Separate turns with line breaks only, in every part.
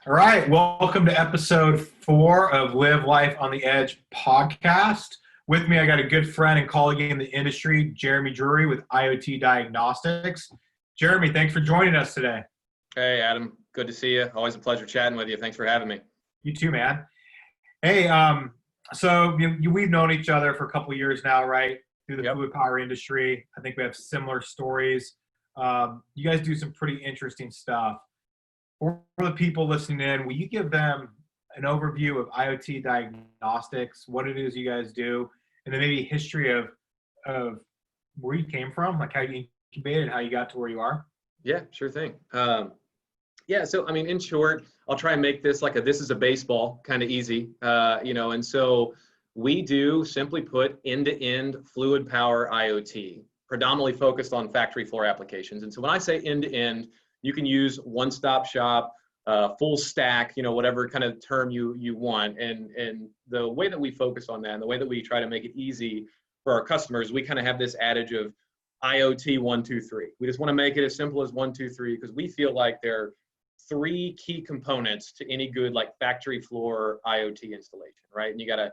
All right, welcome to episode 4 of Live Life on the Edge podcast. With me, I got a good friend and colleague in the industry, Jeremy Drury with IoT Diagnostics. Jeremy, thanks for joining us today.
Hey, Adam. Good to see you. Always a pleasure chatting with you. Thanks for having me.
You too, man. Hey, we've known each other for a couple of years now, right? Through the fluid power industry. I think we have similar stories. You guys do some pretty interesting stuff. For the people listening in, will you give them an overview of IoT Diagnostics, what it is you guys do, and then maybe history of where you came from, like how you incubated, how you got to where you are?
Yeah, sure thing. So in short, I'll try and make this like this is a baseball kind of easy, and so we do, simply put, end-to-end fluid power IoT, predominantly focused on factory floor applications. And so when I say end-to-end, you can use one-stop shop, full stack, whatever kind of term you want. And the way that we focus on that, and the way that we try to make it easy for our customers, we kind of have this adage of IoT 1, 2, 3. We just want to make it as simple as 1, 2, 3, because we feel like there are 3 key components to any good factory floor IoT installation, right? And you gotta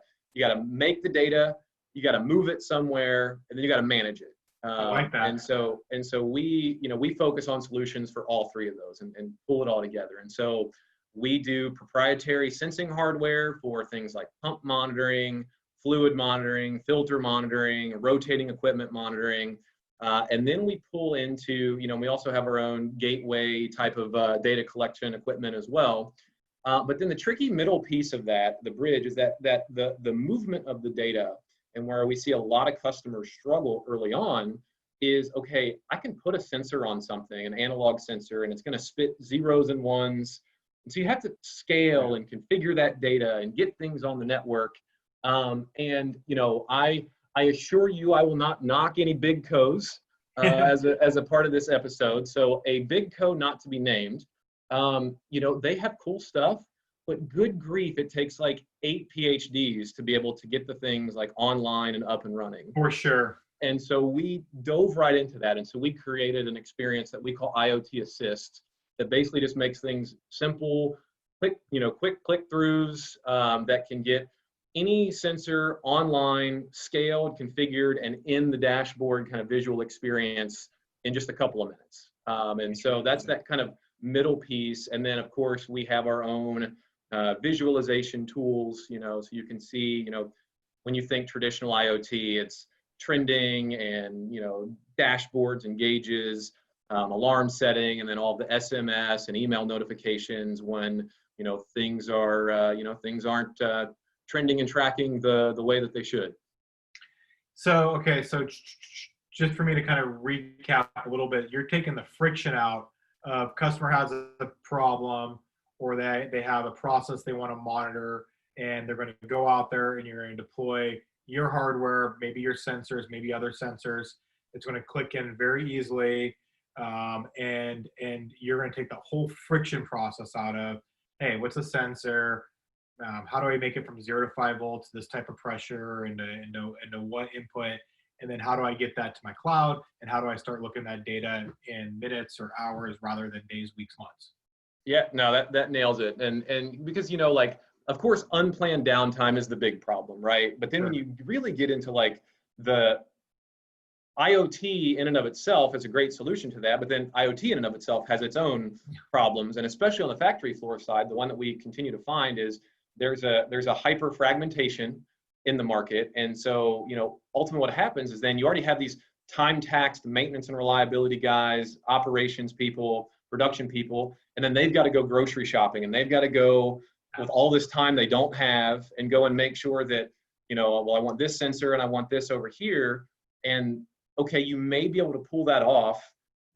make the data, you gotta move it somewhere, and then you gotta manage it.
I like that.
And so we focus on solutions for all 3 of those and pull it all together. And so we do proprietary sensing hardware for things like pump monitoring, fluid monitoring, filter monitoring, rotating equipment monitoring. And then we pull into, we also have our own gateway type of data collection equipment as well. But then the tricky middle piece of that, the bridge, is that the movement of the data, and where we see a lot of customers struggle early on, is, okay, I can put a sensor on something, an analog sensor, and it's going to spit zeros and ones. And so you have to scale and configure that data and get things on the network. I assure you, I will not knock any big co's as a part of this episode. So a big co not to be named, they have cool stuff, but good grief, it takes like 8 PhDs to be able to get the things online and up and running.
For sure.
And so we dove right into that. And so we created an experience that we call IoT Assist, that basically just makes things simple, quick click-throughs that can get any sensor online, scaled, configured, and in the dashboard kind of visual experience in just a couple of minutes. And so that's that kind of middle piece. And then, of course, we have our own visualization tools, so you can see, when you think traditional IoT, it's trending and, dashboards and gauges, alarm setting, and then all the SMS and email notifications when, things aren't trending and tracking the way that they should.
So just for me to kind of recap a little bit, you're taking the friction out of customer has a problem, or they have a process they want to monitor, and they're going to go out there and you're going to deploy your hardware, maybe your sensors, maybe other sensors. It's going to click in very easily, and you're going to take the whole friction process out of, hey, what's a sensor? How do I make it from 0 to 5 volts, this type of pressure, into what input? And then how do I get that to my cloud? And how do I start looking at that data in minutes or hours rather than days, weeks, months?
Yeah, no, that nails it. And because, of course, unplanned downtime is the big problem, right? But then
Sure.
when you really get into the IoT in and of itself is a great solution to that, but then IoT in and of itself has its own problems. And especially on the factory floor side, the one that we continue to find is there's a hyper fragmentation in the market. And so, ultimately what happens is then you already have these time-taxed maintenance and reliability guys, operations people, production people, and then they've got to go grocery shopping, and they've got to go with all this time they don't have and go and make sure that, well, I want this sensor and I want this over here. And okay, you may be able to pull that off,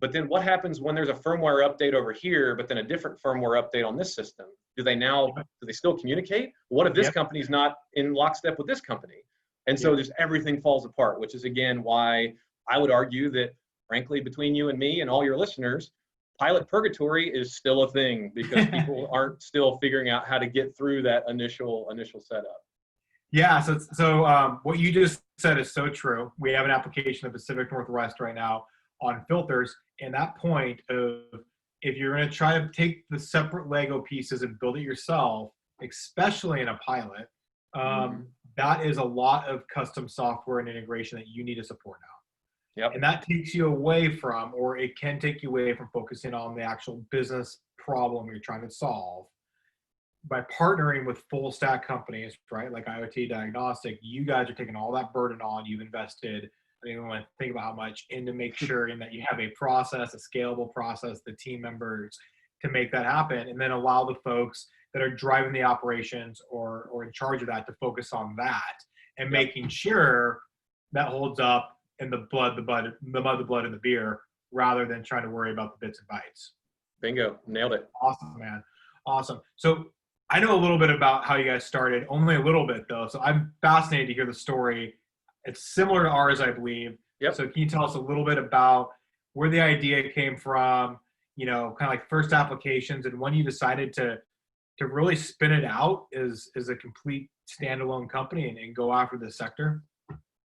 but then what happens when there's a firmware update over here, but then a different firmware update on this system? Do they still communicate? What if this company's not in lockstep with this company? And so just everything falls apart, which is, again, why I would argue that, frankly, between you and me and all your listeners, pilot purgatory is still a thing, because people aren't still figuring out how to get through that initial setup.
Yeah, so what you just said is so true. We have an application in the Pacific Northwest right now on filters, and that point of if you're going to try to take the separate Lego pieces and build it yourself, especially in a pilot, that is a lot of custom software and integration that you need to support now.
Yep.
And that takes you away from, or it can take you away from focusing on the actual business problem you're trying to solve. By partnering with full stack companies, right, like IoT Diagnostic, you guys are taking all that burden on. You've invested, I don't even want to think about how much, into make sure that you have a process, a scalable process, the team members to make that happen, and then allow the folks that are driving the operations or in charge of that to focus on that and making sure that holds up in the mud, the blood, and the beer, rather than trying to worry about the bits and bytes.
Bingo, nailed it.
Awesome, man. Awesome. So I know a little bit about how you guys started, only a little bit though. So I'm fascinated to hear the story. It's similar to ours, I believe.
Yep.
So can you tell us a little bit about where the idea came from, kind of like first applications, and when you decided to really spin it out as a complete standalone company and go after this sector?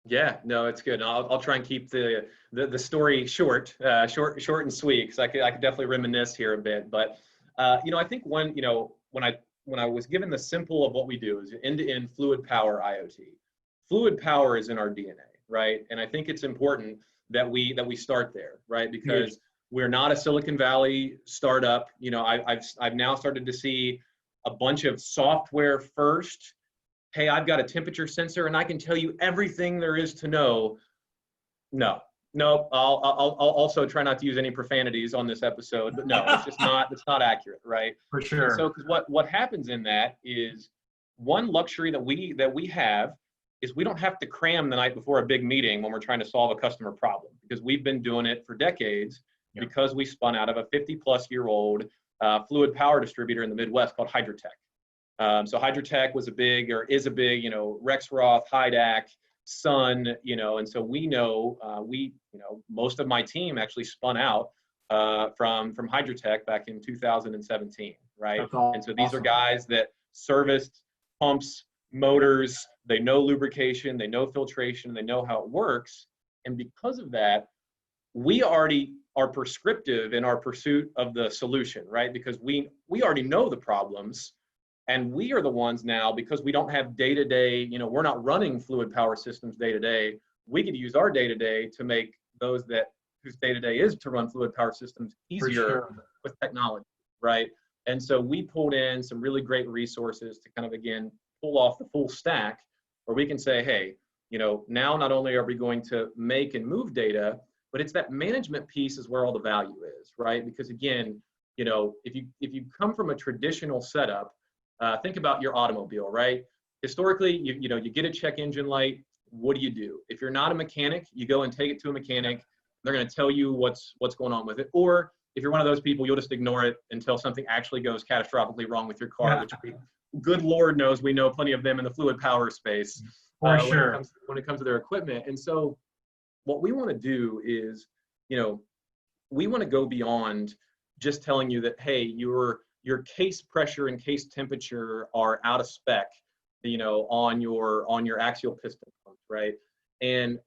Yeah, no, it's good. I'll try and keep the story short and sweet, because I could definitely reminisce here a bit. But I think when I was given the simple of what we do is end-to-end fluid power IoT. Fluid power is in our DNA, right? And I think it's important that we start there, right? Because we're not a Silicon Valley startup. I've now started to see a bunch of software first. Hey, I've got a temperature sensor and I can tell you everything there is to know. No, I'll also try not to use any profanities on this episode, but no, it's not accurate, right?
For sure.
And so, because what happens in that is, one luxury that we have is we don't have to cram the night before a big meeting when we're trying to solve a customer problem, because we've been doing it for decades, because we spun out of a 50-plus-year-old fluid power distributor in the Midwest called Hydrotech. So Hydrotech is a big, Rexroth, Hydac, Sun, and so we know, most of my team actually spun out from Hydrotech back in 2017, right? And so these are guys that serviced pumps, motors, they know lubrication, they know filtration, they know how it works. And because of that, we already are prescriptive in our pursuit of the solution, right? Because we already know the problems. And we are the ones now, because we don't have day-to-day, we're not running fluid power systems day-to-day. We could use our day-to-day to make those whose day-to-day is to run fluid power systems easier with technology, right? And so we pulled in some really great resources to kind of, again, pull off the full stack, where we can say, hey, now not only are we going to make and move data, but it's that management piece is where all the value is, right? Because again, if you come from a traditional setup, think about your automobile, right? Historically, you get a check engine light. What do? If you're not a mechanic, you go and take it to a mechanic. They're going to tell you what's going on with it. Or if you're one of those people, you'll just ignore it until something actually goes catastrophically wrong with your car, which good Lord knows we know plenty of them in the fluid power space.
For sure.
When it comes to their equipment. And so what we want to do is, we want to go beyond just telling you that, hey, your case pressure and case temperature are out of spec, on your axial piston pump, right? And,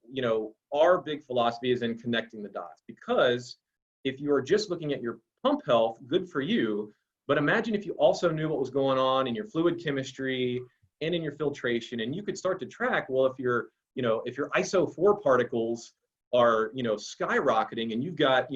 our big philosophy is in connecting the dots, because if you are just looking at your pump health, good for you. But imagine if you also knew what was going on in your fluid chemistry and in your filtration, and you could start to track, well, if your ISO 4 particles are, skyrocketing, and you've got,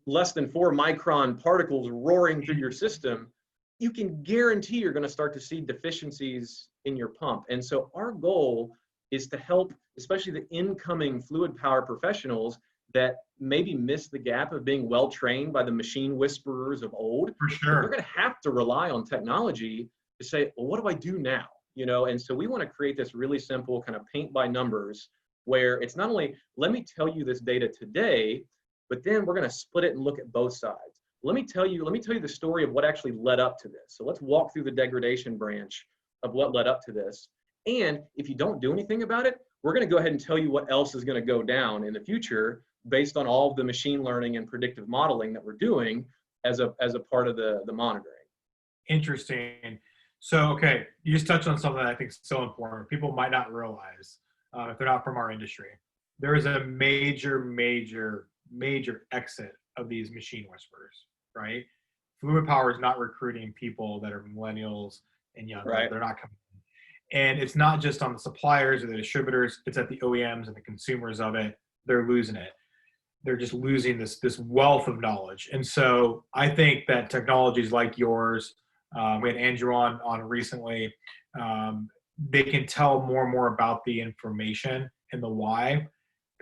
less than 4 micron particles roaring through your system, you can guarantee you're going to start to see deficiencies in your pump. And so our goal is to help, especially the incoming fluid power professionals that maybe miss the gap of being well trained by the machine whisperers of old.
For sure.
They're going to have to rely on technology to say, well, what do I do now? And so we want to create this really simple kind of paint by numbers, where it's not only, let me tell you this data today, but then we're going to split it and look at both sides. Let me tell you the story of what actually led up to this. So let's walk through the degradation branch of what led up to this. And if you don't do anything about it, we're going to go ahead and tell you what else is going to go down in the future based on all of the machine learning and predictive modeling that we're doing as a part of the monitoring.
Interesting. So, okay, you just touched on something that I think is so important. People might not realize, if they're not from our industry, there is a major exit of these machine whisperers. right? Fluid Power is not recruiting people that are millennials and younger.
Right.
They're not coming. And it's not just on the suppliers or the distributors, it's at the OEMs and the consumers of it. They're losing it. They're just losing this wealth of knowledge. And so I think that technologies like yours, we had Andrew on recently, they can tell more and more about the information and the why,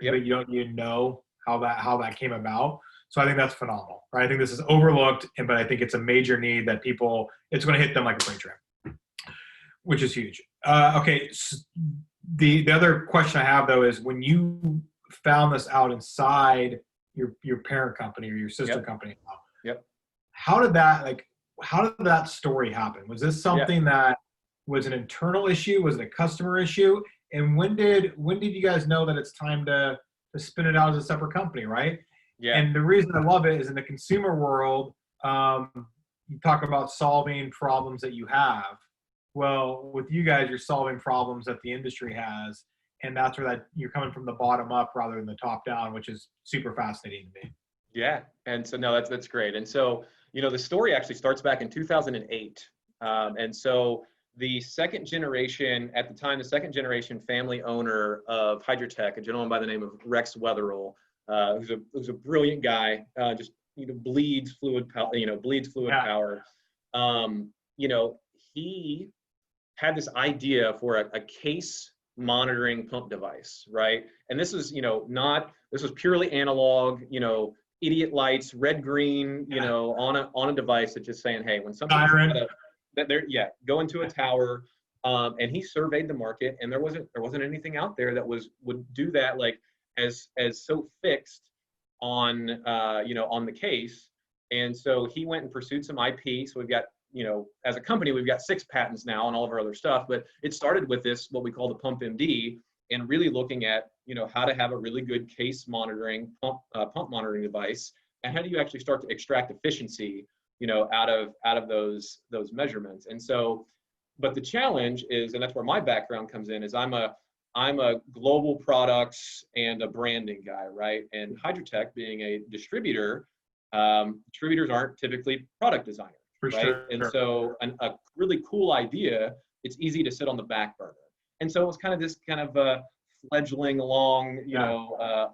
Yep.
but you don't even know how that came about. So I think that's phenomenal, right? I think this is overlooked, but I think it's a major need that it's going to hit them like a freight train, which is huge. Okay, so the other question I have though is when you found this out inside your parent company or your sister company,
Yep.
how did that story happen? Was this something that was an internal issue? Was it a customer issue? And when did you guys know that it's time to spin it out as a separate company, right?
Yeah.
And the reason I love it is in the consumer world, you talk about solving problems that you have. Well, with you guys, you're solving problems that the industry has, and that's where you're coming from the bottom up rather than the top down, which is super fascinating to me.
Yeah, and so no, that's great. And so the story actually starts back in 2008, and so the second generation family owner of Hydrotech, a gentleman by the name of Rex Wetherill, who's a brilliant guy, just bleeds fluid power. He had this idea for a case monitoring pump device, right? And this is this was purely analog, idiot lights, red, green, on a device that's just saying, hey, when something's go into a tower. And he surveyed the market, and there wasn't anything out there that would do that like as so fixed on on the case. And so he went and pursued some IP. So we've got as a company, we've got 6 patents now on all of our other stuff, but it started with this, what we call the Pump MD, and really looking at, how to have a really good case monitoring, pump monitoring device, and how do you actually start to extract efficiency, out of those measurements. And so, but the challenge is, and that's where my background comes in, is I'm a global products and a branding guy, right? And Hydrotech being a distributor, distributors aren't typically product designers.
For
right?
sure.
And so a really cool idea, it's easy to sit on the back burner. And so it was kind of this kind of fledgling along,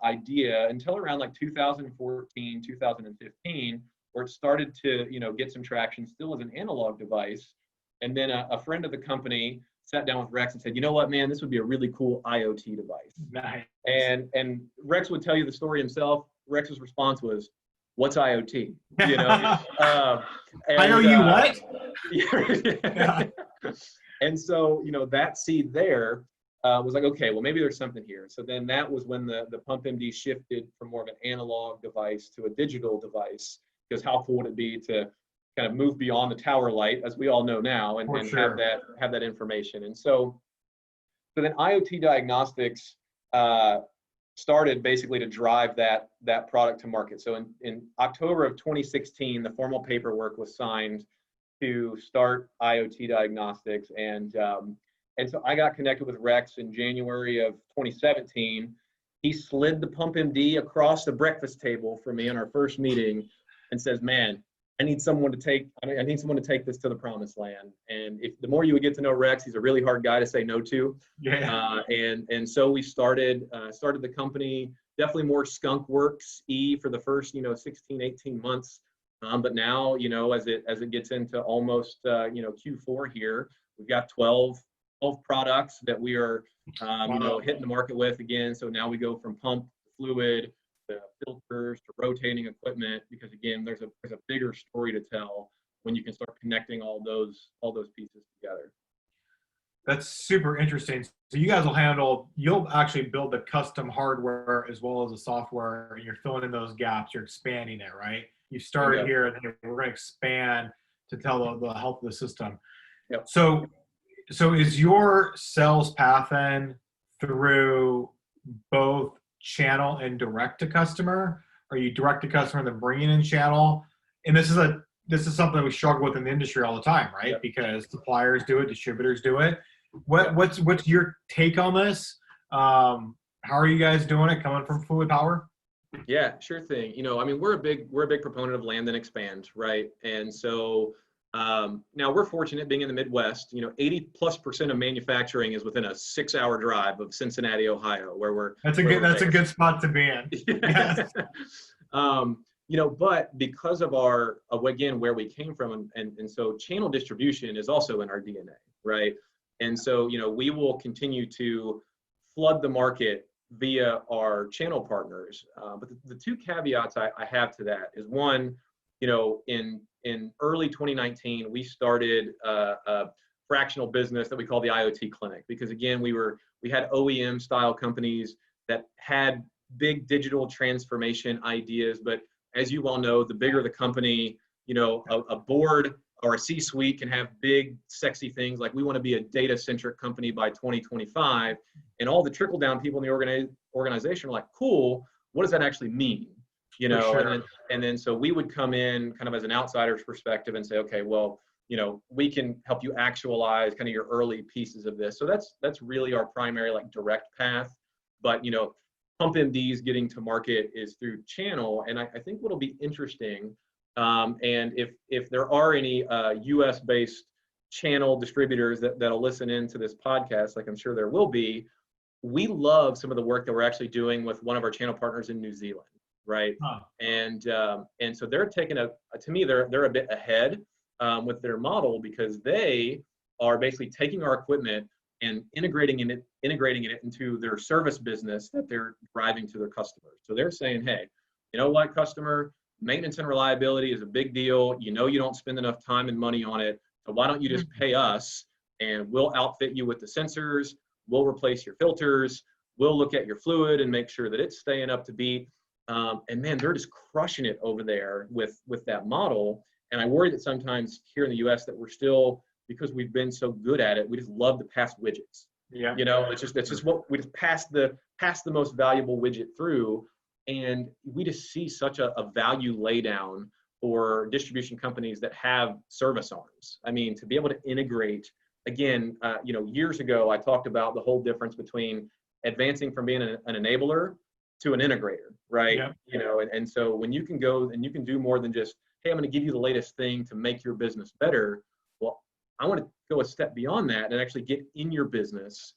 idea until around like 2014, 2015, where it started to, get some traction still as an analog device. And then a friend of the company sat down with Rex and said, you know what, man, this would be a really cool IoT device.
Nice.
And Rex would tell you the story himself. Rex's response was, what's IoT?
I owe you what?
Yeah. And so, that seed there was like, okay, well, maybe there's something here. So then that was when the Pump MD shifted from more of an analog device to a digital device, because how cool would it be to kind of move beyond the tower light, as we all know now, and
sure.
have that information. And so then IoT Diagnostics started basically to drive that product to market. So in October of 2016, the formal paperwork was signed to start IoT Diagnostics, and so I got connected with Rex in January of 2017. He slid the Pump MD across the breakfast table for me in our first meeting, and says, "Man, I need someone to take this to the promised land." And if the more you would get to know Rex, he's a really hard guy to say no to.
Yeah.
And so we started the company, definitely more skunk works for the first 16, 18 months. But now, as it gets into almost Q4 here, we've got 12 products that we are hitting the market with again. So now we go from pump to fluid, to filters, to rotating equipment, because again, there's a bigger story to tell when you can start connecting all those pieces together.
That's super interesting. So you guys you'll actually build the custom hardware as well as the software, and you're filling in those gaps, you're expanding it, right? You started here, and we're going to expand to tell the health of the system.
Yep.
So is your sales path then through both channel and direct to customer? Are you direct to customer and then bringing in channel? And this is something we struggle with in the industry all the time, right?
Yep.
Because suppliers do it, distributors do it. What's your take on this? How are you guys doing it coming from Fluid Power?
Yeah, sure thing. I mean, we're a big proponent of land and expand, right? And so now we're fortunate being in the Midwest. 80+% of manufacturing is within a 6-hour drive of Cincinnati, Ohio, where we're
That's a
where
good
we're
that's a
based.
good spot to be in. Yes.
But because of again where we came from, and so channel distribution is also in our DNA, right? And so we will continue to flood the market via our channel partners. But the two caveats I have to that is one, in early 2019 we started a fractional business that we call the IoT Clinic, because again we had OEM style companies that had big digital transformation ideas, but as you well know, the bigger the company, a board or a C-suite can have big, sexy things like we want to be a data-centric company by 2025, and all the trickle-down people in the organization are like, cool, what does that actually mean?
For sure.
And then so we would come in kind of as an outsider's perspective and say, okay, well, we can help you actualize kind of your early pieces of this. So that's really our primary like direct path. But Pump MD's getting to market is through channel, and I think what'll be interesting, and if there are any U.S. based channel distributors that'll listen into this podcast, like I'm sure there will be, we love some of the work that we're actually doing with one of our channel partners in New Zealand, right?
Huh.
And so they're taking to me they're a bit ahead with their model, because they are basically taking our equipment and integrating it into their service business that they're driving to their customers. So they're saying, hey, you know what, customer, maintenance and reliability is a big deal. You don't spend enough time and money on it. So why don't you just pay us and we'll outfit you with the sensors, we'll replace your filters, we'll look at your fluid and make sure that it's staying up to beat. And man, they're just crushing it over there with that model. And I worry that sometimes here in the US that we're still, because we've been so good at it, we just love to pass widgets.
Yeah.
It's just what we just pass the most valuable widget through. And we just see such a value laydown for distribution companies that have service arms. I mean, to be able to integrate, again, years ago, I talked about the whole difference between advancing from being an enabler to an integrator, right?
Yeah.
And so when you can go and you can do more than just, hey, I'm going to give you the latest thing to make your business better. Well, I want to go a step beyond that and actually get in your business,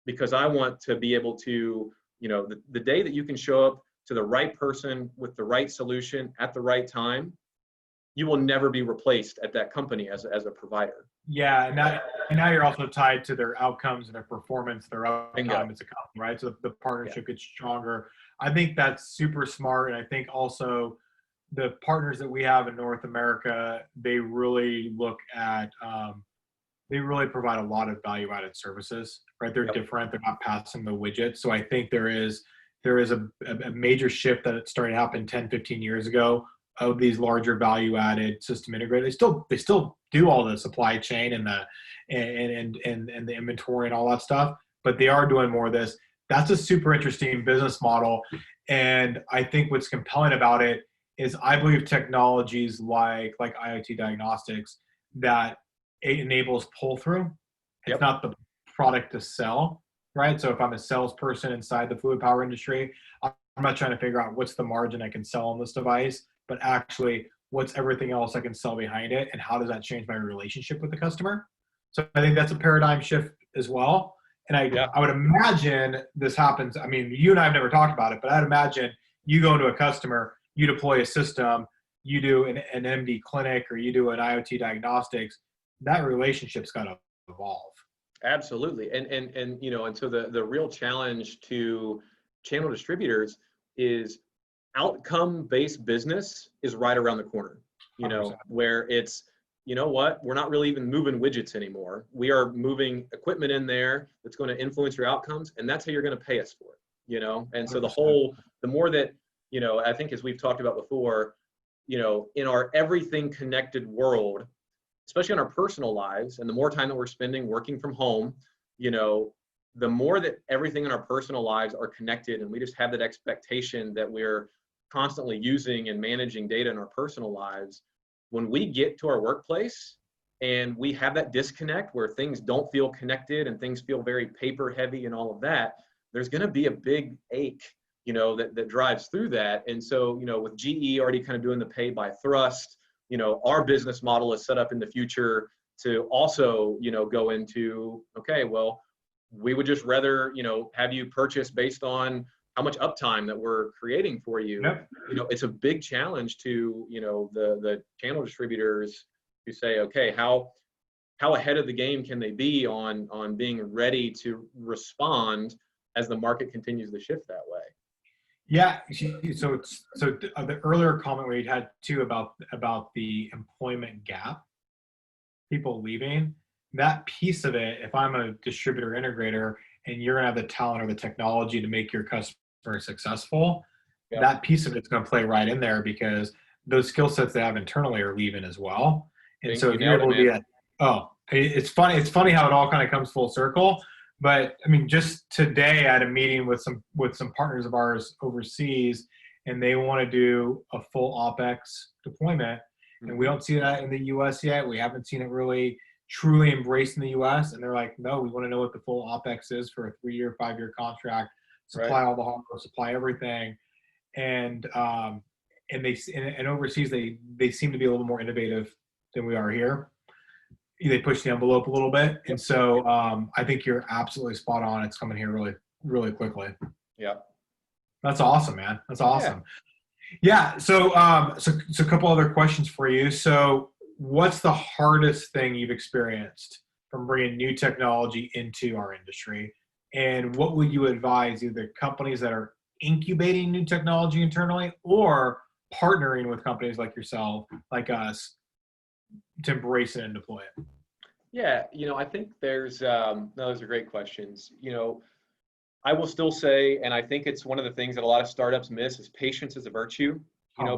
because I want to be able to, the day that you can show up to the right person with the right solution at the right time, you will never be replaced at that company as a provider.
Yeah, and now you're also tied to their outcomes and their performance, their uptime as a company, right? So the partnership gets stronger. I think that's super smart, and I think also the partners that we have in North America, they really look at, they really provide a lot of value-added services, right? They're different. They're not passing the widget. So I think there is a major shift that started to happen 10, 15 years ago of these larger value-added system integrators. They still do all the supply chain and the inventory and all that stuff, but they are doing more of this. That's a super interesting business model. And I think what's compelling about it is I believe technologies like IoT diagnostics that it enables pull-through. It's not the product to sell, right? So if I'm a salesperson inside the fluid power industry, I'm not trying to figure out what's the margin I can sell on this device, but actually what's everything else I can sell behind it, and how does that change my relationship with the customer? So I think that's a paradigm shift as well. And I would imagine this happens. I mean, you and I have never talked about it, but I'd imagine you go into a customer, you deploy a system, you do an MD clinic, or you do an IoT diagnostics, that relationship's got to evolve.
Absolutely. And so the real challenge to channel distributors is outcome-based business is right around the corner,
100%.
Where it's, we're not really even moving widgets anymore. We are moving equipment in there that's going to influence your outcomes, and that's how you're going to pay us for it, And so
100%.
the more that, I think as we've talked about before, in our everything connected world, especially in our personal lives, and the more time that we're spending working from home, the more that everything in our personal lives are connected, and we just have that expectation that we're constantly using and managing data in our personal lives. When we get to our workplace and we have that disconnect where things don't feel connected and things feel very paper heavy and all of that, there's going to be a big ache that drives through that. And so, with GE already kind of doing the pay by thrust, our business model is set up in the future to also, go into, okay, well, we would just rather, have you purchase based on how much uptime that we're creating for you.
Yep.
It's a big challenge to, the channel distributors to say, okay, how ahead of the game can they be on being ready to respond as the market continues to shift that way?
Yeah. So the earlier comment we had too about the employment gap, people leaving, that piece of it, if I'm a distributor integrator and you're gonna have the talent or the technology to make your customer successful,
Yep.
that piece of it's gonna play right in there because those skill sets they have internally are leaving as well. And
Think
so
you
if you're
nailed
able
it,
to do
man.
that, it's funny how it all kind of comes full circle. But I mean, just today I had a meeting with some partners of ours overseas, and they want to do a full OpEx deployment. And we don't see that in the US yet. We haven't seen it really truly embraced in the US. And they're like, no, we want to know what the full OpEx is for a 3-year, 5-year contract, supply
Right.
all the hardware, supply everything. And overseas they seem to be a little more innovative than we are here. They push the envelope a little bit. And so I think you're absolutely spot on. It's coming here really, really quickly.
Yeah.
That's awesome, man. That's awesome. Yeah. So a couple other questions for you. So what's the hardest thing you've experienced from bringing new technology into our industry? And what would you advise either companies that are incubating new technology internally or partnering with companies like yourself, like us, to embrace it and deploy it?
Yeah, I think there's no, those are great questions. I will still say, and I think it's one of the things that a lot of startups miss is patience is a virtue.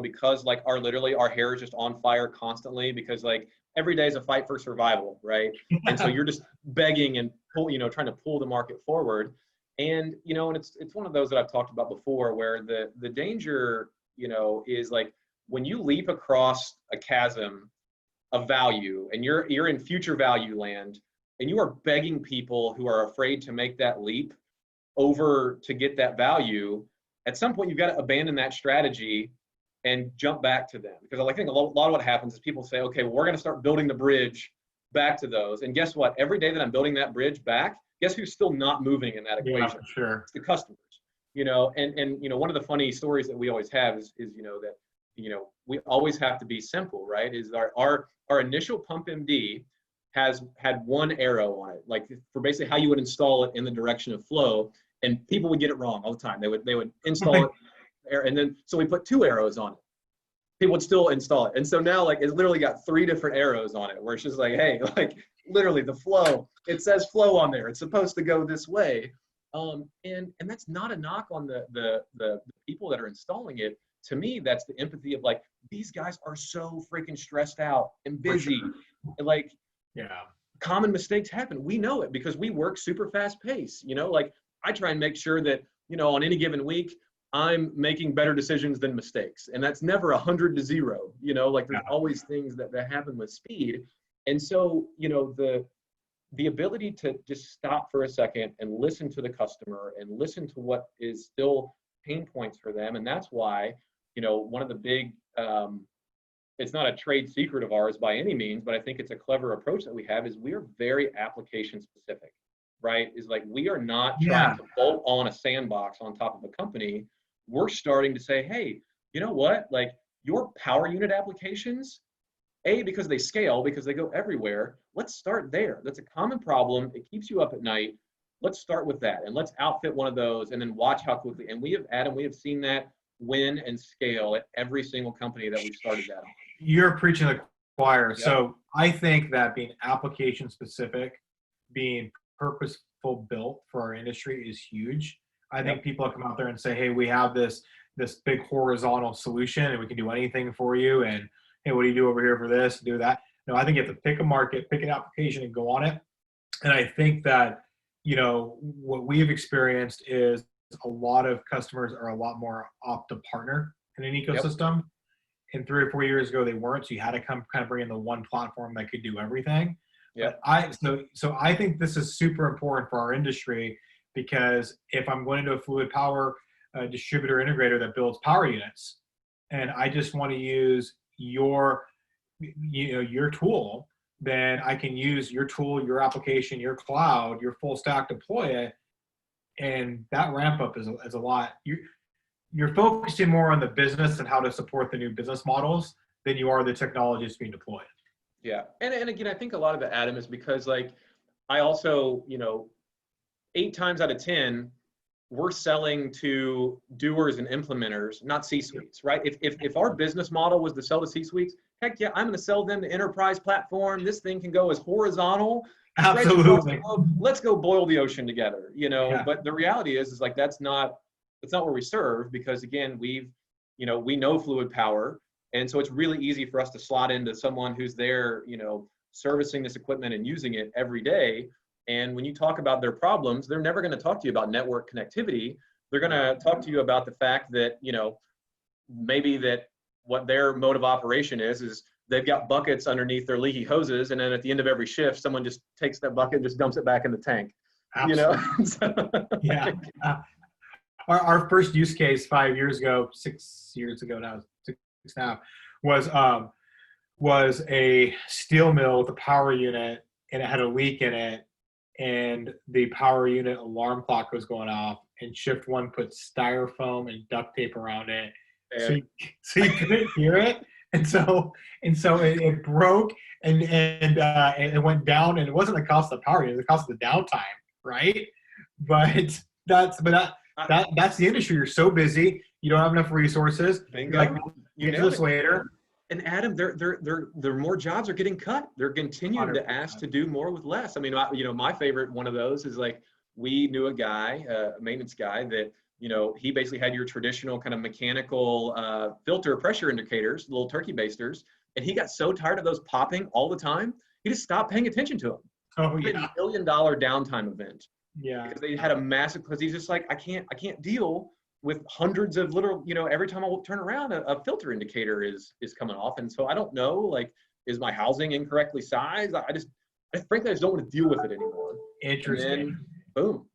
Because like literally our hair is just on fire constantly because like every day is a fight for survival, right? And so you're just begging and trying to pull the market forward. And and it's one of those that I've talked about before where the danger, is like when you leap across a chasm of value and you're in future value land and you are begging people who are afraid to make that leap over to get that value, at some point you've got to abandon that strategy and jump back to them. Because I think a lot of what happens is people say, okay, well, we're going to start building the bridge back to those. And guess what? Every day that I'm building that bridge back, guess who's still not moving in that equation?
Yeah, for sure.
It's the customers. And one of the funny stories that we always have is that we always have to be simple, right? Is our initial Pump MD has had one arrow on it, like for basically how you would install it in the direction of flow, and people would get it wrong all the time. They would install it, and then so we put 2 arrows on it. People would still install it, and so now like it's literally got 3 different arrows on it, where it's just like, hey, like literally the flow. It says flow on there. It's supposed to go this way, and that's not a knock on the people that are installing it. To me, that's the empathy of like, these guys are so freaking stressed out and busy. And like, common mistakes happen. We know it because we work super fast pace. Like I try and make sure that, on any given week, I'm making better decisions than mistakes. And that's never 100 to 0, like there's always things that happen with speed. And so, the ability to just stop for a second and listen to the customer and listen to what is still pain points for them. And that's why, one of the big, it's not a trade secret of ours by any means, but I think it's a clever approach that we have is we are very application specific, right? Is like, we are not trying to bolt on a sandbox on top of a company. We're starting to say, hey, you know what? Like your power unit applications, because they scale, because they go everywhere. Let's start there. That's a common problem. It keeps you up at night. Let's start with that and let's outfit one of those and then watch how quickly. And we have seen that win and scale at every single company that we've started that on.
You're preaching the choir.
Yep.
So I think that being application specific, being purposeful built for our industry is huge. I think people come out there and say, hey, we have this big horizontal solution and we can do anything for you. And hey, what do you do over here for this? Do that. No, I think you have to pick a market, pick an application and go on it. And I think that, what we've experienced is a lot of customers are a lot more opt to partner in an ecosystem. Yep. And 3 or 4 years ago, they weren't. So you had to kind of bring in the one platform that could do everything. Yeah. So I think this is super important for our industry because if I'm going into a fluid power distributor integrator that builds power units, and I just want to use your tool, then I can use your tool, your application, your cloud, your full stack, deploy it, and that ramp up is a lot. You're focusing more on the business and how to support the new business models than you are the technologies being deployed.
Yeah, and again, I think a lot of it, Adam, is because like I also, 8 times out of 10, we're selling to doers and implementers, not C-suites, right? If our business model was to sell to C-suites, heck yeah, I'm going to sell them the enterprise platform. This thing can go as horizontal.
Absolutely.
Let's go boil the ocean together,
Yeah.
But the reality is like that's not where we serve, because again, we know fluid power, and so it's really easy for us to slot into someone who's there, servicing this equipment and using it every day. And when you talk about their problems, they're never going to talk to you about network connectivity. They're going to talk to you about the fact that, maybe that what their mode of operation is they've got buckets underneath their leaky hoses. And then at the end of every shift, someone just takes that bucket and just dumps it back in the tank.
Absolutely. Yeah. Our first use case 5 years ago, 6 years ago now, 6.5, was a steel mill with a power unit, and it had a leak in it. And the power unit alarm clock was going off, and shift 1 put styrofoam and duct tape around it, so you couldn't hear it, and so it broke, and it went down, and it wasn't the cost of the power unit, it was the cost of the downtime, right? But that's the industry. You're so busy, you don't have enough resources.
Bingo.
Like, get to this later.
And Adam, there more jobs are getting cut. They're continuing
100%.
to ask to do more with less. I mean, my favorite one of those is like, we knew a guy, a maintenance guy that, he basically had your traditional kind of mechanical filter pressure indicators, little turkey basters. And he got so tired of those popping all the time, he just stopped paying attention to them.
Oh,
yeah. $1 million downtime event.
Yeah.
Because they had a massive, because he's just like, I can't deal with hundreds of little, every time I turn around, a filter indicator is coming off. And so I don't know, like, is my housing incorrectly sized? Frankly, I just don't want to deal with it anymore.
Interesting.
And then, boom,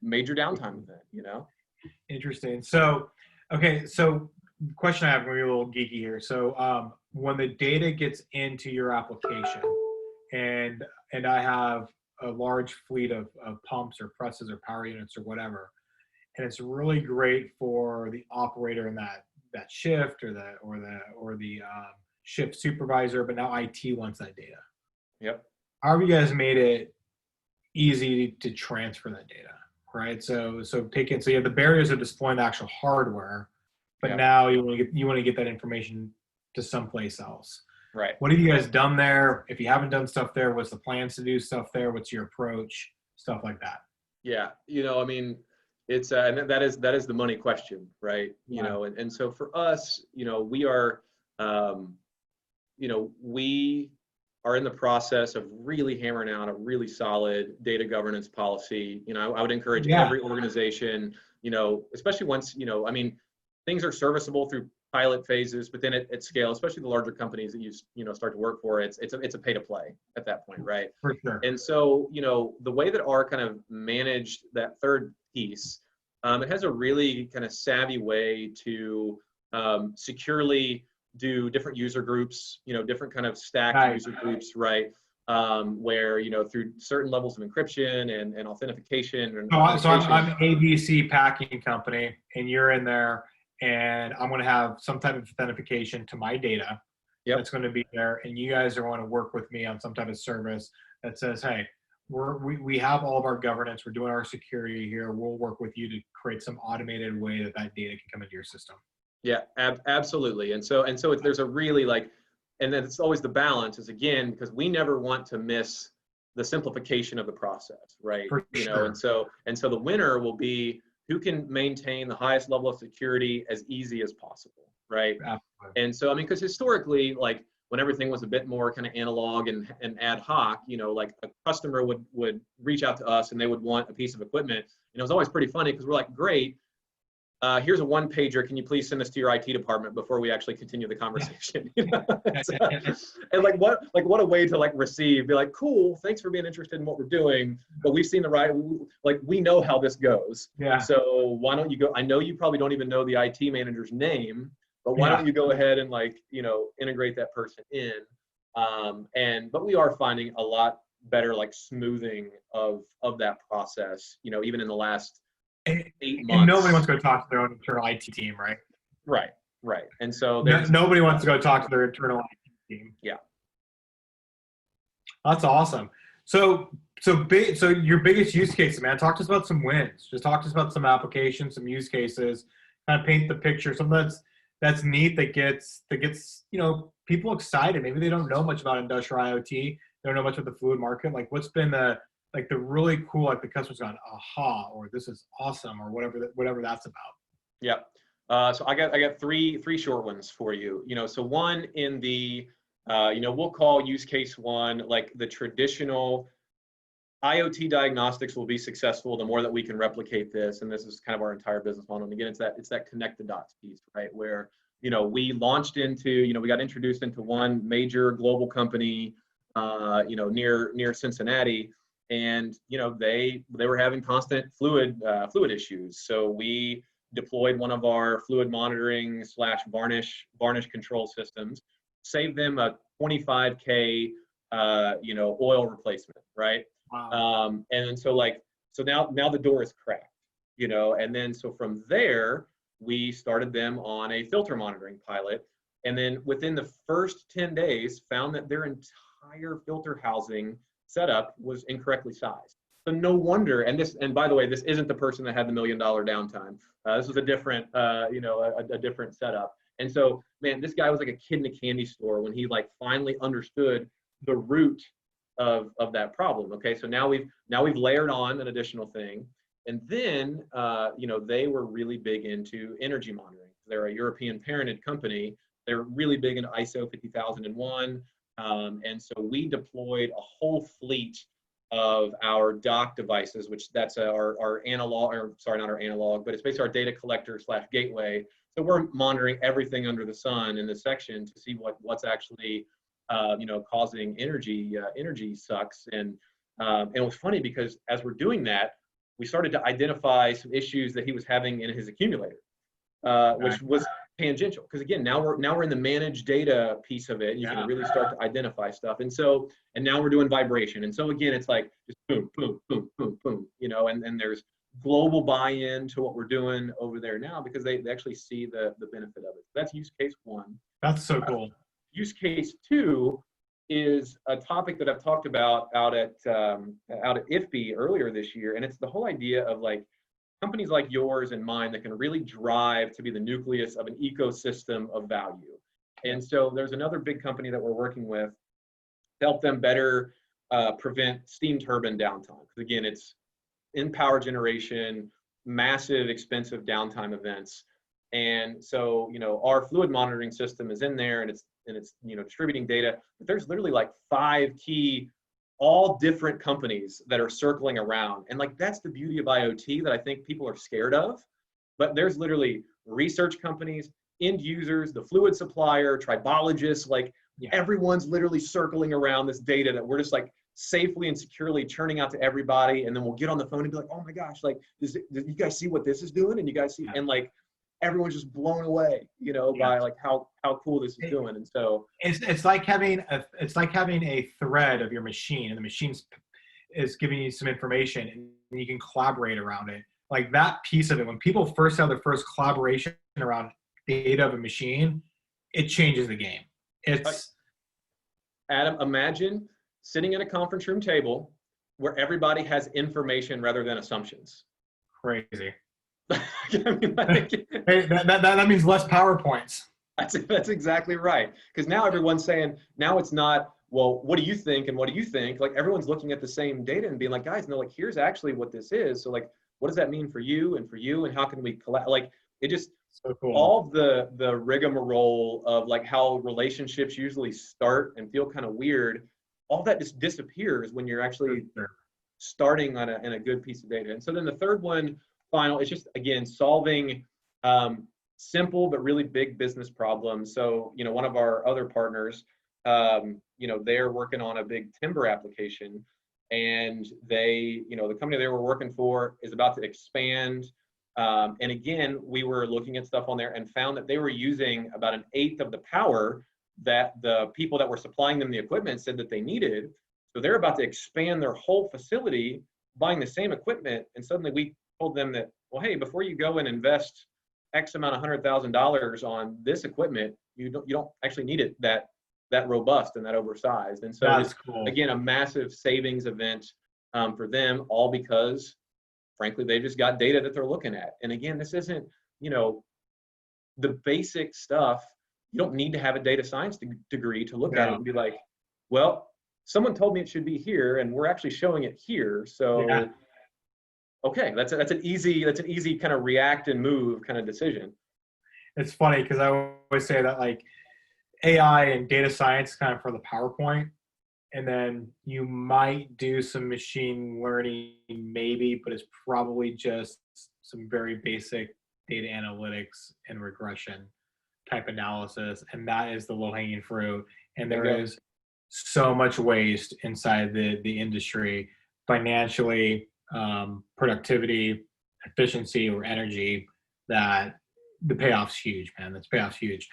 major downtime event,
Interesting. So, okay, so the question I have, we're a little geeky here. So when the data gets into your application, and I have a large fleet of pumps or presses or power units or whatever, and it's really great for the operator in that shift or the shift supervisor, but now IT wants that data.
Yep.
How have you guys made it easy to transfer that data, right? So you have the barriers of deploying the actual hardware, but
Yep.
now you want to get that information to someplace else.
Right.
What have you guys done there? If you haven't done stuff there, what's the plans to do stuff there? What's your approach? Stuff like that.
Yeah. I mean, it's and that is the money question, right?
Yeah.
And so for us, we are, we are in the process of really hammering out a really solid data governance policy. I would encourage every organization, especially once, I mean, things are serviceable through pilot phases, but then at scale, especially the larger companies that you start to work for, it's a pay to play at that point, right?
For sure.
And so, the way that R kind of managed that third piece, it has a really kind of savvy way to securely do different user groups, different kind of stacked user groups, right? Where, through certain levels of encryption and authentication.
So I'm ABC Packing Company, and you're in there, and I'm going to have some type of authentication to my data.
Yep.
That's going to be there, and you guys are going to work with me on some type of service that says, hey, we have all of our governance, we're doing our security here, we'll work with you to create some automated way that data can come into your system.
Yeah, absolutely. And so there's a really and then it's always the balance is, again, because we never want to miss the simplification of the process, right?
For sure.
And so the winner will be who can maintain the highest level of security as easy as possible, right?
Absolutely.
And so, I mean, because historically, when everything was a bit more kind of analog and ad hoc, like a customer would reach out to us and they would want a piece of equipment. And it was always pretty funny because we're like, great, here's a one pager. Can you please send this to your IT department before we actually continue the conversation? You know? And like what a way to like receive, be like, cool, thanks for being interested in what we're doing, but we've seen the right, like we know how this goes.
Yeah.
So why don't you go, I know you probably don't even know the IT manager's name, but why don't you go ahead and like, you know, integrate that person in. But we are finding a lot better like smoothing of that process, you know, even in the last 8 months.
And nobody wants to go talk to their own internal IT team, right?
Right. And so
nobody wants to go talk to their internal IT team.
Yeah.
That's awesome. So your biggest use cases, man, talk to us about some wins. Just talk to us about some applications, some use cases, kind of paint the picture. Something that's neat that gets, you know, people excited. Maybe they don't know much about industrial IoT. They don't know much about the fluid market. Like what's been the really cool, like the customer's gone, aha, or this is awesome, or whatever that's about.
Yep. So I got three short ones for you. You know, so one in the, you know, we'll call use case one, like the traditional IoT diagnostics will be successful the more that we can replicate this. And this is kind of our entire business model. And again, it's that connect the dots piece, right? Where, you know, we launched into, you know, we got introduced into one major global company, you know, near Cincinnati. And, you know, they were having constant fluid issues. So we deployed one of our fluid monitoring / varnish control systems, saved them a $25K, you know, oil replacement, right?
Wow.
And so now the door is cracked, you know, and then so from there we started them on a filter monitoring pilot, and then within the first 10 days found that their entire filter housing setup was incorrectly sized. So no wonder, and by the way, this isn't the person that had the $1 million downtime. This was a different, you know, a different setup. And so, man, this guy was like a kid in a candy store when he like finally understood the root of that problem. Okay, so now we've layered on an additional thing, and then you know, they were really big into energy monitoring. They're a European parented company. They're really big into ISO 50001, and so we deployed a whole fleet of our dock devices, which that's our analog, or sorry, not our analog, but it's basically our data collector / gateway. So we're monitoring everything under the sun in this section to see what's actually you know, causing energy sucks. And it was funny because as we're doing that, we started to identify some issues that he was having in his accumulator, which was tangential. Because again, now we're in the managed data piece of it. You can really start to identify stuff. And now we're doing vibration. And so again, it's like just boom, boom, boom, boom, boom, you know, and there's global buy-in to what we're doing over there now because they actually see the benefit of it. That's use case one.
That's so cool.
Use case two is a topic that I've talked about out at IFBI earlier this year, and it's the whole idea of like companies like yours and mine that can really drive to be the nucleus of an ecosystem of value. And so there's another big company that we're working with to help them better prevent steam turbine downtime. Because again, it's in power generation, massive, expensive downtime events. And so, you know, our fluid monitoring system is in there, and it's you know, distributing data. But there's literally like 5 key, all different companies that are circling around. And like that's the beauty of IoT that I think people are scared of. But there's literally research companies, end users, the fluid supplier, tribologists, like everyone's literally circling around this data that we're just like safely and securely churning out to everybody. And then we'll get on the phone and be like, oh my gosh, like, did you guys see what this is doing? And you guys see, and like, everyone's just blown away, you know, by like how cool this is doing. And so
it's like having a thread of your machine, and the machine is giving you some information, and you can collaborate around it. Like that piece of it, when people first have their first collaboration around data of a machine, it changes the game. It's
Adam, imagine sitting at a conference room table where everybody has information rather than assumptions.
Crazy.
I mean, like,
hey, that means less PowerPoints.
That's exactly right. Because now everyone's saying, now it's not, well, what do you think and what do you think? Like everyone's looking at the same data and being like, guys, no, like here's actually what this is. So like, what does that mean for you and for you, and how can we collect? Like it just
so cool.
All the rigmarole of like how relationships usually start and feel kind of weird, all that just disappears when you're actually starting on in a good piece of data. And so then the third one, final, it's just again solving Simple but really big business problems. So, one of our other partners, they're working on a big timber application, and the company they were working for is about to expand. And again, we were looking at stuff on there and found that they were using about 1/8 of the power that the people that were supplying them the equipment said that they needed. So they're about to expand their whole facility, buying the same equipment. And suddenly we told them that, well, hey, before you go and invest X amount of $100,000 on this equipment, you don't actually need it that robust and that oversized. And so
That's
it's,
cool.
again, a massive savings event for them, all because, frankly, they just got data that they're looking at. And again, this isn't, the basic stuff. You don't need to have a data science degree to look at it and be like, well, someone told me it should be here, and we're actually showing it here. So, okay, that's an easy kind of react and move kind of decision.
It's funny because I always say that like AI and data science kind of for the PowerPoint, and then you might do some machine learning maybe, but it's probably just some very basic data analytics and regression type analysis, and that is the low-hanging fruit. And there is so much waste inside the industry, financially, productivity, efficiency, or energy, that the payoff's huge, man. The payoff's huge.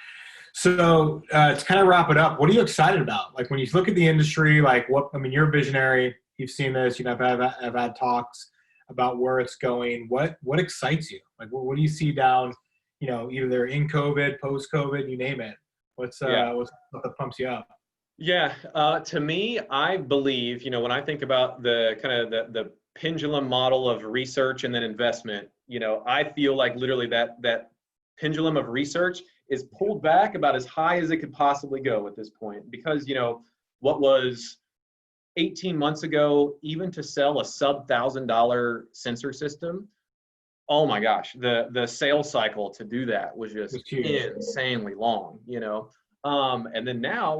So to kind of wrap it up, what are you excited about? Like when you look at the industry, like you're a visionary. You've seen this. I've had talks about where it's going. What excites you? Like what do you see down? Either in COVID, post-COVID, you name it. What pumps you up?
Yeah, to me, I believe, when I think about the kind of the pendulum model of research and then investment, I feel like literally that pendulum of research is pulled back about as high as it could possibly go at this point. Because, what was 18 months ago, even to sell a sub-$1,000 sensor system, oh my gosh, the sales cycle to do that was just insanely long, and then now,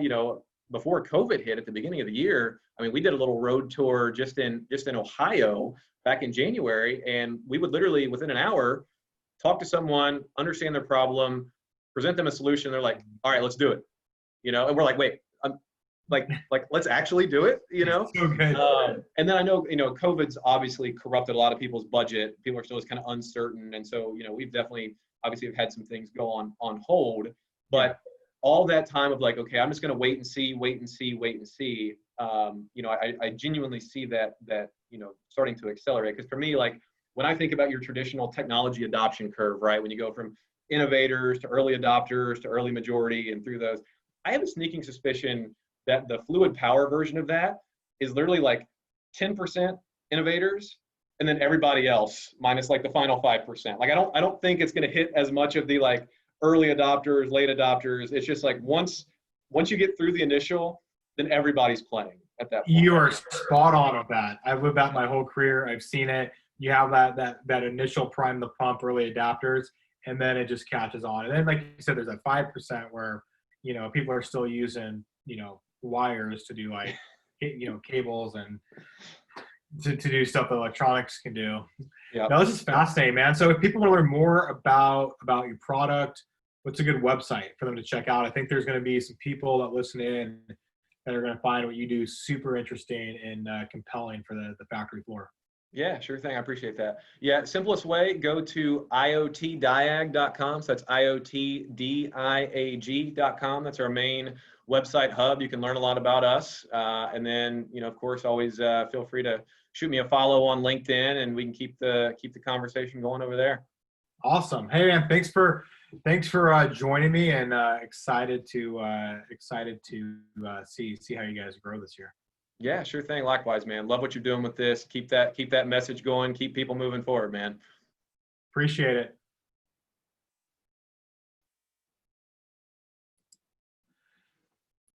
before COVID hit at the beginning of the year, we did a little road tour just in Ohio back in January, and we would literally within an hour talk to someone, understand their problem, present them a solution. They're like, all right, let's do it, and we're like, wait, like let's actually do it,
So good.
And then I know, COVID's obviously corrupted a lot of people's budget. People are still just kind of uncertain. And so, we've definitely, obviously have had some things go on hold, but all that time of like, okay, I'm just going to wait and see. I genuinely see that, starting to accelerate. Because for me, like when I think about your traditional technology adoption curve, right, when you go from innovators to early adopters to early majority and through those, I have a sneaking suspicion that the fluid power version of that is literally like 10% innovators and then everybody else minus like the final 5%. Like I don't think it's going to hit as much of the like early adopters, late adopters. It's just like once you get through the initial, then everybody's playing at that point.
You are spot on with that. I've lived that my whole career. I've seen it. You have that initial prime the pump early adopters, and then it just catches on. And then, like you said, there's that 5% where people are still using wires to do like cables and to do stuff that electronics can do.
Yeah.
Now, this is fascinating, man. So if people want to learn more about your product, what's a good website for them to check out? I think there's going to be some people that listen in that are going to find what you do super interesting and compelling for the factory floor.
Yeah, sure thing. I appreciate that. Yeah, simplest way, go to iotdiag.com. So that's iotdiag.com. That's our main website hub. You can learn a lot about us. And then, of course, always feel free to shoot me a follow on LinkedIn, and we can keep the conversation going over there.
Awesome. Hey, man, thanks for joining me, and excited to see how you guys grow this year.
Yeah, sure thing. Likewise, man. Love what you're doing with this. Keep that message going. Keep people moving forward, man.
Appreciate it.